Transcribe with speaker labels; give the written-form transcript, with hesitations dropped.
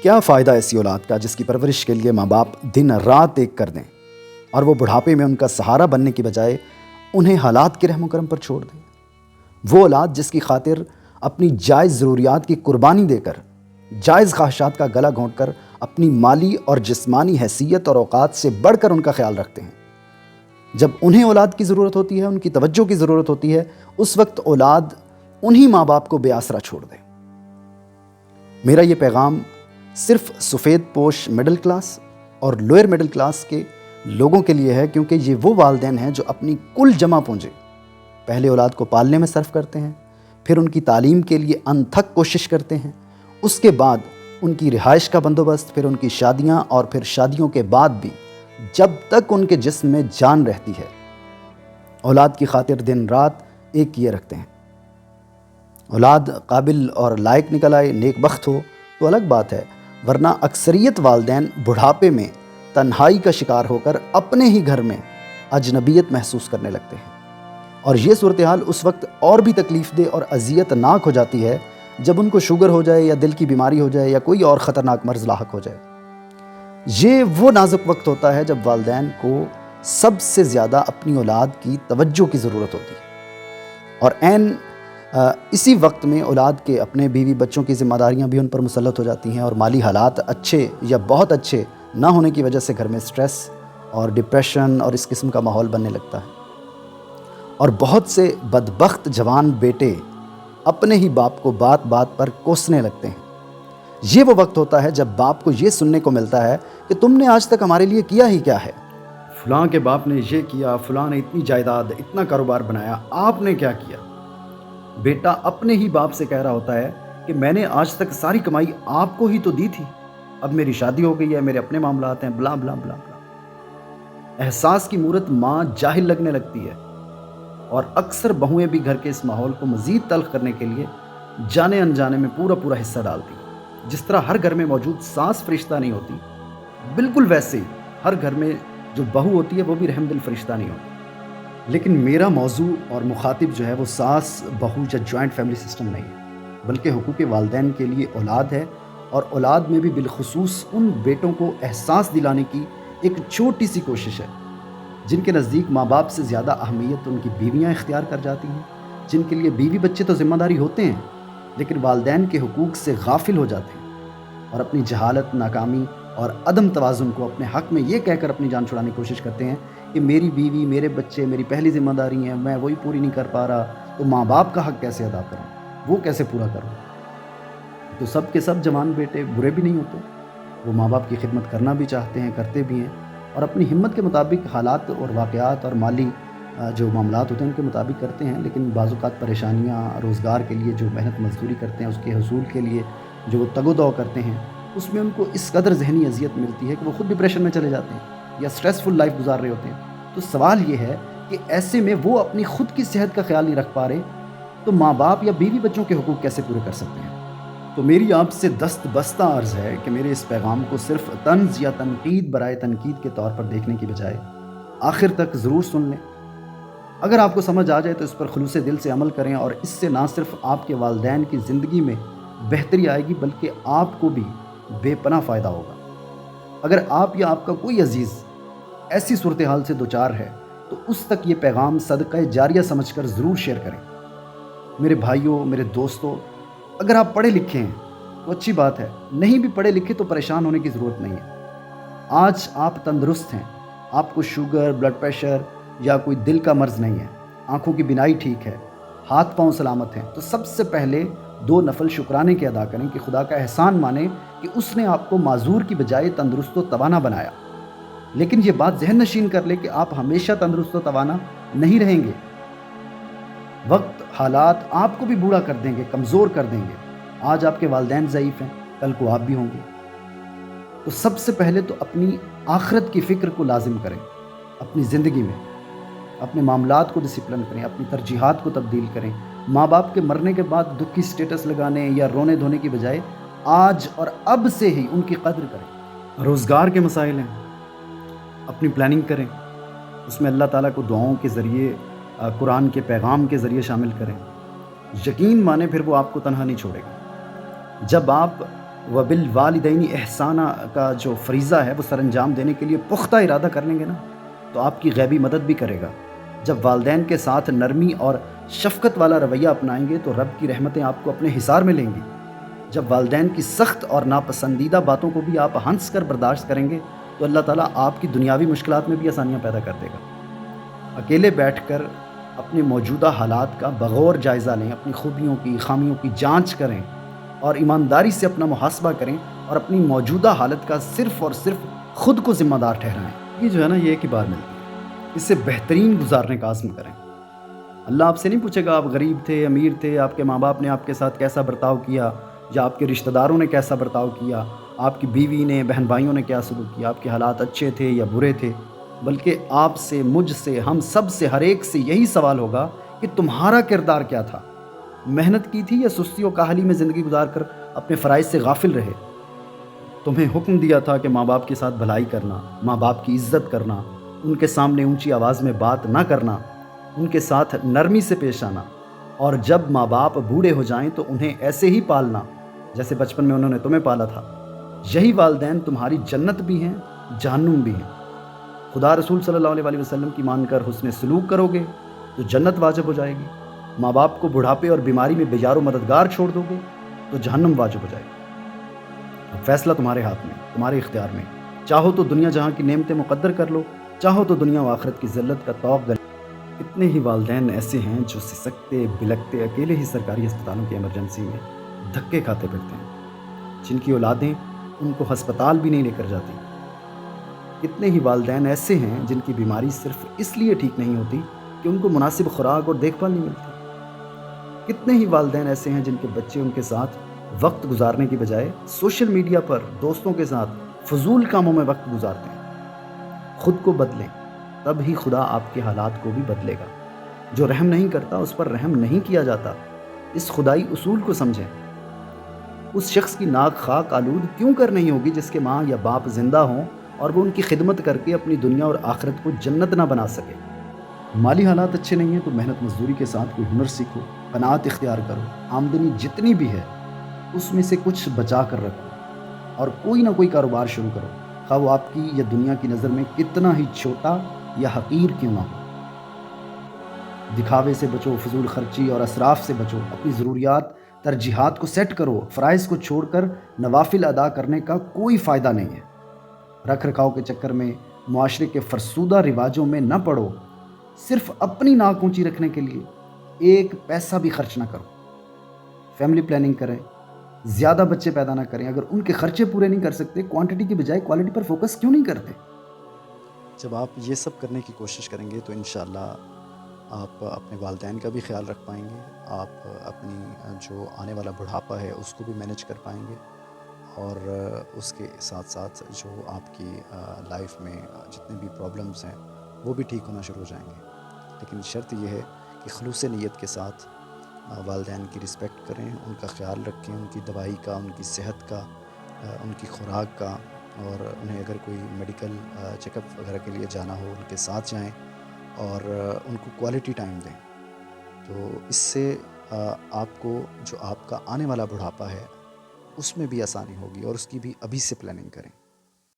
Speaker 1: کیا فائدہ ایسی اولاد کا جس کی پرورش کے لیے ماں باپ دن رات ایک کر دیں اور وہ بڑھاپے میں ان کا سہارا بننے کی بجائے انہیں حالات کے رحم و کرم پر چھوڑ دیں؟ وہ اولاد جس کی خاطر اپنی جائز ضروریات کی قربانی دے کر، جائز خواہشات کا گلا گھونٹ کر اپنی مالی اور جسمانی حیثیت اور اوقات سے بڑھ کر ان کا خیال رکھتے ہیں۔ جب انہیں اولاد کی ضرورت ہوتی ہے، ان کی توجہ کی ضرورت ہوتی ہے، اس وقت اولاد انہی ماں باپ کو بے آسرا چھوڑ دے۔ میرا یہ پیغام صرف سفید پوش مڈل کلاس اور لوئر مڈل کلاس کے لوگوں کے لیے ہے، کیونکہ یہ وہ والدین ہیں جو اپنی کل جمع پونجی پہلے اولاد کو پالنے میں صرف کرتے ہیں، پھر ان کی تعلیم کے لیے انتھک کوشش کرتے ہیں، اس کے بعد ان کی رہائش کا بندوبست، پھر ان کی شادیاں، اور پھر شادیوں کے بعد بھی جب تک ان کے جسم میں جان رہتی ہے اولاد کی خاطر دن رات ایک کیے رکھتے ہیں۔ اولاد قابل اور لائق نکل آئے، نیک بخت ہو تو الگ بات ہے، ورنہ اکثریت والدین بڑھاپے میں تنہائی کا شکار ہو کر اپنے ہی گھر میں اجنبیت محسوس کرنے لگتے ہیں، اور یہ صورتحال اس وقت اور بھی تکلیف دہ اور اذیت ناک ہو جاتی ہے جب ان کو شوگر ہو جائے یا دل کی بیماری ہو جائے یا کوئی اور خطرناک مرض لاحق ہو جائے۔ یہ وہ نازک وقت ہوتا ہے جب والدین کو سب سے زیادہ اپنی اولاد کی توجہ کی ضرورت ہوتی ہے، اور عین اسی وقت میں اولاد کے اپنے بیوی بچوں کی ذمہ داریاں بھی ان پر مسلط ہو جاتی ہیں، اور مالی حالات اچھے یا بہت اچھے نہ ہونے کی وجہ سے گھر میں سٹریس اور ڈپریشن اور اس قسم کا ماحول بننے لگتا ہے، اور بہت سے بدبخت جوان بیٹے اپنے ہی باپ کو بات بات پر کوسنے لگتے ہیں۔ یہ وہ وقت ہوتا ہے جب باپ کو یہ سننے کو ملتا ہے کہ تم نے آج تک ہمارے لیے کیا ہی کیا ہے، فلاں کے باپ نے یہ کیا، فلاں نے اتنی جائیداد، اتنا کاروبار بنایا، آپ نے کیا کیا؟ بیٹا اپنے ہی باپ سے کہہ رہا ہوتا ہے کہ میں نے آج تک ساری کمائی آپ کو ہی تو دی تھی، اب میری شادی ہو گئی ہے، میرے اپنے معاملات ہیں، بلا بلا بلا بلا۔ احساس کی مورت ماں جاہل لگنے لگتی ہے، اور اکثر بہویں بھی گھر کے اس ماحول کو مزید تلخ کرنے کے لیے جانے انجانے میں پورا حصہ ڈالتی ہیں۔ جس طرح ہر گھر میں موجود ساس فرشتہ نہیں ہوتی، بالکل ویسے ہی ہر گھر میں جو بہو ہوتی ہے وہ بھی رحم دل فرشتہ نہیں ہوتی۔ لیکن میرا موضوع اور مخاطب جو ہے وہ ساس بہو یا جوائنٹ فیملی سسٹم نہیں ہے، بلکہ حقوق والدین کے لیے اولاد ہے، اور اولاد میں بھی بالخصوص ان بیٹوں کو احساس دلانے کی ایک چھوٹی سی کوشش ہے جن کے نزدیک ماں باپ سے زیادہ اہمیت ان کی بیویاں اختیار کر جاتی ہیں، جن کے لیے بیوی بچے تو ذمہ داری ہوتے ہیں لیکن والدین کے حقوق سے غافل ہو جاتے ہیں، اور اپنی جہالت، ناکامی اور عدم توازن کو اپنے حق میں یہ کہہ کر اپنی جان چھڑانے کی کوشش کرتے ہیں کہ میری بیوی، میرے بچے میری پہلی ذمہ داری ہیں، میں وہی پوری نہیں کر پا رہا تو ماں باپ کا حق کیسے ادا کروں، وہ کیسے پورا کروں؟ تو سب کے سب جوان بیٹے برے بھی نہیں ہوتے، وہ ماں باپ کی خدمت کرنا بھی چاہتے ہیں، کرتے بھی ہیں، اور اپنی ہمت کے مطابق حالات اور واقعات اور مالی جو معاملات ہوتے ہیں ان کے مطابق کرتے ہیں، لیکن بعض اوقات پریشانیاں، روزگار کے لیے جو محنت مزدوری کرتے ہیں اس کے حصول کے لیے جو وہ تگ و دو کرتے ہیں، اس میں ان کو اس قدر ذہنی اذیت ملتی ہے کہ وہ خود ڈپریشن میں چلے جاتے ہیں یا سٹریسفل لائف گزار رہے ہوتے ہیں۔ تو سوال یہ ہے کہ ایسے میں وہ اپنی خود کی صحت کا خیال نہیں رکھ پا رہے تو ماں باپ یا بیوی بچوں کے حقوق کیسے پورے کر سکتے ہیں؟ تو میری آپ سے دست بستہ عرض ہے کہ میرے اس پیغام کو صرف طنز یا تنقید برائے تنقید کے طور پر دیکھنے کی بجائے آخر تک ضرور سن لیں۔ اگر آپ کو سمجھ آ جائے تو اس پر خلوص دل سے عمل کریں، اور اس سے نہ صرف آپ کے والدین کی زندگی میں بہتری آئے گی بلکہ آپ کو بھی بے پناہ فائدہ ہوگا۔ اگر آپ یا آپ کا کوئی عزیز ایسی صورتحال سے دوچار ہے تو اس تک یہ پیغام صدقہ جاریہ سمجھ کر ضرور شیئر کریں۔ میرے بھائیوں، میرے دوستوں، اگر آپ پڑھے لکھے ہیں تو اچھی بات ہے، نہیں بھی پڑھے لکھے تو پریشان ہونے کی ضرورت نہیں ہے۔ آج آپ تندرست ہیں، آپ کو شوگر، بلڈ پریشر یا کوئی دل کا مرض نہیں ہے، آنکھوں کی بینائی ٹھیک ہے، ہاتھ پاؤں سلامت ہیں، تو سب سے پہلے 2 نفل شکرانے کے ادا کریں کہ خدا کا احسان مانیں کہ اس نے آپ کو معذور کی بجائے تندرست و توانا بنایا۔ لیکن یہ بات ذہن نشین کر لے کہ آپ ہمیشہ تندرست و توانا نہیں رہیں گے۔ وقت، حالات آپ کو بھی بوڑھا کر دیں گے، کمزور کر دیں گے۔ آج آپ کے والدین ضعیف ہیں، کل کو آپ بھی ہوں گے۔ تو سب سے پہلے تو اپنی آخرت کی فکر کو لازم کریں، اپنی زندگی میں اپنے معاملات کو ڈسپلن کریں، اپنی ترجیحات کو تبدیل کریں۔ ماں باپ کے مرنے کے بعد دکھ کی سٹیٹس لگانے یا رونے دھونے کی بجائے آج اور اب سے ہی ان کی قدر کریں۔ روزگار کے مسائل ہیں، اپنی پلاننگ کریں، اس میں اللہ تعالیٰ کو دعاؤں کے ذریعے، قرآن کے پیغام کے ذریعے شامل کریں۔ یقین مانیں پھر وہ آپ کو تنہا نہیں چھوڑے گا۔ جب آپ وبالوالدین احسانہ کا جو فریضہ ہے وہ سر انجام دینے کے لیے پختہ ارادہ کر لیں گے نا، تو آپ کی غیبی مدد بھی کرے گا۔ جب والدین کے ساتھ نرمی اور شفقت والا رویہ اپنائیں گے تو رب کی رحمتیں آپ کو اپنے حصار میں لیں گی۔ جب والدین کی سخت اور ناپسندیدہ باتوں کو بھی آپ ہنس کر برداشت کریں گے تو اللہ تعالیٰ آپ کی دنیاوی مشکلات میں بھی آسانیاں پیدا کر دے گا۔ اکیلے بیٹھ کر اپنے موجودہ حالات کا بغور جائزہ لیں، اپنی خوبیوں کی خامیوں کی جانچ کریں اور ایمانداری سے اپنا محاسبہ کریں اور اپنی موجودہ حالت کا صرف اور صرف خود کو ذمہ دار ٹھہرائیں۔ یہ جو ہے نا، یہ ایک ہی بار ملتی ہے، اس سے بہترین گزارنے کا عزم کریں۔ اللہ آپ سے نہیں پوچھے گا آپ غریب تھے، امیر تھے، آپ کے ماں باپ نے آپ کے ساتھ کیسا برتاؤ کیا، یا آپ کے رشتہ داروں نے کیسا برتاؤ کیا، آپ کی بیوی نے، بہن بھائیوں نے کیا سلوک کیا، آپ کے حالات اچھے تھے یا برے تھے، بلکہ آپ سے، مجھ سے، ہم سب سے، ہر ایک سے یہی سوال ہوگا کہ تمہارا کردار کیا تھا؟ محنت کی تھی یا سستی و کاہلی میں زندگی گزار کر اپنے فرائض سے غافل رہے؟ تمہیں حکم دیا تھا کہ ماں باپ کے ساتھ بھلائی کرنا، ماں باپ کی عزت کرنا، ان کے سامنے اونچی آواز میں بات نہ کرنا، ان کے ساتھ نرمی سے پیش آنا، اور جب ماں باپ بوڑھے ہو جائیں تو انہیں ایسے ہی پالنا جیسے بچپن میں انہوں نے تمہیں پالا تھا۔ یہی والدین تمہاری جنت بھی ہیں، جہنم بھی ہیں۔ خدا رسول صلی اللہ علیہ وآلہ وسلم کی مان کر حسن سلوک کرو گے تو جنت واجب ہو جائے گی، ماں باپ کو بڑھاپے اور بیماری میں بیجار و مددگار چھوڑ دو گے تو جہنم واجب ہو جائے گی۔ اب فیصلہ تمہارے ہاتھ میں، تمہارے اختیار میں۔ چاہو تو دنیا جہاں کی نعمتیں مقدر کر لو، چاہو تو دنیا و آخرت کی ذلت کا طوق گل۔ اتنے ہی والدین ایسے ہیں جو سسکتے بلکتے اکیلے ہی سرکاری ہسپتالوں کی ایمرجنسی میں دھکے کھاتے پھرتے ہیں، جن کی اولادیں ان کو ہسپتال بھی نہیں لے کر جاتی۔ کتنے ہی والدین ایسے ہیں جن کی بیماری صرف اس لیے ٹھیک نہیں ہوتی کہ ان کو مناسب خوراک اور دیکھ بھال نہیں ملتی۔ کتنے ہی والدین ایسے ہیں جن کے بچے ان کے ساتھ وقت گزارنے کی بجائے سوشل میڈیا پر دوستوں کے ساتھ فضول کاموں میں وقت گزارتے ہیں۔ خود کو بدلیں، تب ہی خدا آپ کے حالات کو بھی بدلے گا۔ جو رحم نہیں کرتا اس پر رحم نہیں کیا جاتا، اس خدائی اصول کو سمجھیں۔ اس شخص کی ناک خاک آلود کیوں کر نہیں ہوگی جس کے ماں یا باپ زندہ ہوں اور وہ ان کی خدمت کر کے اپنی دنیا اور آخرت کو جنت نہ بنا سکے۔ مالی حالات اچھے نہیں ہیں تو محنت مزدوری کے ساتھ کوئی ہنر سیکھو، قناعت اختیار کرو، آمدنی جتنی بھی ہے اس میں سے کچھ بچا کر رکھو اور کوئی نہ کوئی کاروبار شروع کرو، خواہ وہ آپ کی یا دنیا کی نظر میں کتنا ہی چھوٹا یا حقیر کیوں نہ ہو۔ دکھاوے سے بچو، فضول خرچی اور اسراف سے بچو، اپنی ضروریات ترجیحات کو سیٹ کرو۔ فرائض کو چھوڑ کر نوافل ادا کرنے کا کوئی فائدہ نہیں ہے۔ رکھ رکھاؤ کے چکر میں معاشرے کے فرسودہ رواجوں میں نہ پڑو۔ صرف اپنی ناک اونچی رکھنے کے لیے ایک پیسہ بھی خرچ نہ کرو۔ فیملی پلاننگ کریں، زیادہ بچے پیدا نہ کریں۔ اگر ان کے خرچے پورے نہیں کر سکتے، کوانٹٹی کی بجائے کوالٹی پر فوکس کیوں نہیں کرتے؟ جب آپ یہ سب کرنے کی کوشش کریں گے تو انشاءاللہ آپ اپنے والدین کا بھی خیال رکھ پائیں گے، آپ اپنی جو آنے والا بڑھاپا ہے اس کو بھی مینیج کر پائیں گے، اور اس کے ساتھ ساتھ جو آپ کی لائف میں جتنے بھی پرابلمس ہیں وہ بھی ٹھیک ہونا شروع ہو جائیں گے۔ لیکن شرط یہ ہے کہ خلوص نیت کے ساتھ والدین کی رسپیکٹ کریں، ان کا خیال رکھیں، ان کی دوائی کا، ان کی صحت کا، ان کی خوراک کا، اور انہیں اگر کوئی میڈیکل چیک اپ وغیرہ کے لیے جانا ہو ان کے ساتھ جائیں، اور ان کو کوالٹی ٹائم دیں۔ تو اس سے آپ کو جو آپ کا آنے والا بڑھاپا ہے اس میں بھی آسانی ہوگی، اور اس کی بھی ابھی سے پلاننگ کریں۔